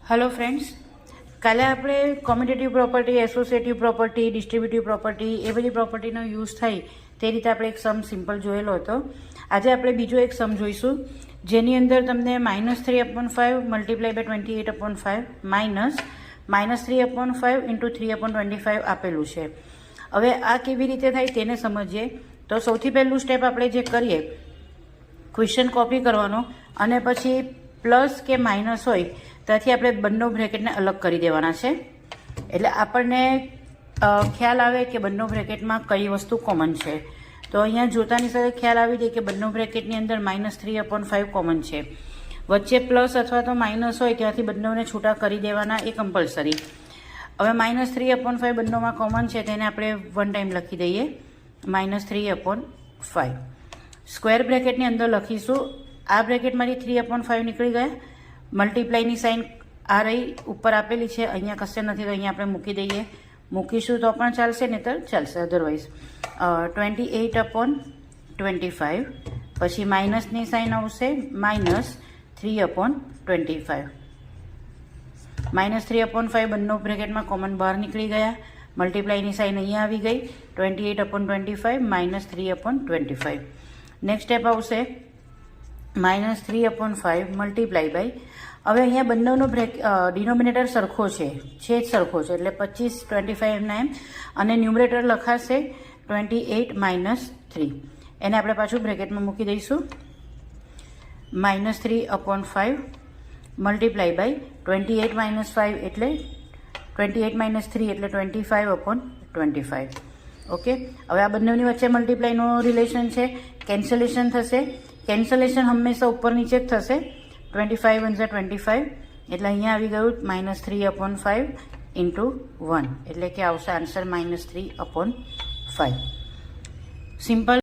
Hello friends, કાલે આપણે commutative property, associative property, distributive property એ બધી પ્રોપર્ટીનો યુઝ થાય તે રીતે આપણે એક સમ સિમ્પલ જોયેલો હતો. આજે આપણે બીજો એક સમ જોઈશું જેની અંદર તમને -3/5 મલ્ટીપ્લાય બાય 28/5 -3/5 ઇન્ટુ 3/25 આપેલું છે. હવે આ કેવી રીતે થાય તેને સમજીએ. તો સૌથી પહેલું સ્ટેપ આપણે જે કરીએ, ક્વેશ્ચન કોપી કરવાનો અને પછી પ્લસ કે માઇનસ હોય ત્યાંથી આપણે બંને બ્રેકેટને અલગ કરી દેવાના છે. એટલે આપણને ખ્યાલ આવે કે બંને બ્રેકેટમાં કઈ વસ્તુ કોમન છે. તો અહીંયા જોતાની સાથે ખ્યાલ આવી જાય કે બંને બ્રેકેટની અંદર -3/5 કોમન છે. વચ્ચે પ્લસ અથવા તો માઇનસ હોય ત્યાંથી બંનેને છૂટા કરી દેવાના, એ કમ્પલસરી. હવે -3/5 બંનેમાં કોમન છે તેને આપણે વન ટાઈમ લખી દઈએ, -3/5. સ્ક્વેર બ્રેકેટની અંદર લખીશું. આ બ્રેકેટમાંથી 3/5 નીકળી ગયા. મલ્ટીપ્લાયની સાઇન આ રહી ઉપર આપેલી છે, અહીંયા કશે નથી તો અહીંયા આપણે મૂકી દઈએ. મૂકીશું તો પણ ચાલશે, નહીં તો ચાલશે અધરવાઇઝ. 28/25 પછી માઇનસની સાઇન આવશે, -3/25. -3/5 બંને બ્રેકેટમાં કોમન બહાર નીકળી ગયા. મલ્ટીપ્લાયની સાઇન અહીંયા આવી ગઈ, 28/25 -3/25. નેક્સ્ટ સ્ટેપ આવશે -3/5 મલ્ટીપ્લાય બાય, હવે અહીંયા બંનેનો ડિનોમિનેટર સરખો છે, છેદ સરખો છે એટલે 25 25 એમના એમ, અને ન્યુમરેટર લખાશે 28 - 3. એને આપણે પાછું બ્રેકેટમાં મૂકી દઈશું. -3/5 મલ્ટીપ્લાય બાય 28 - 5 એટલે 28 - 3 એટલે 25/25. ઓકે, હવે આ બંનેની વચ્ચે મલ્ટીપ્લાયનો રિલેશન છે, કેન્સલેશન થશે. કેન્સલેશન હંમેશા ઉપર નીચે જ થશે. 25 × 25 એટલે અહીંયા આવી ગયું -3/5 ઇન્ટુ 1 એટલે કે આવશે આન્સર -3/5. સિમ્પલ.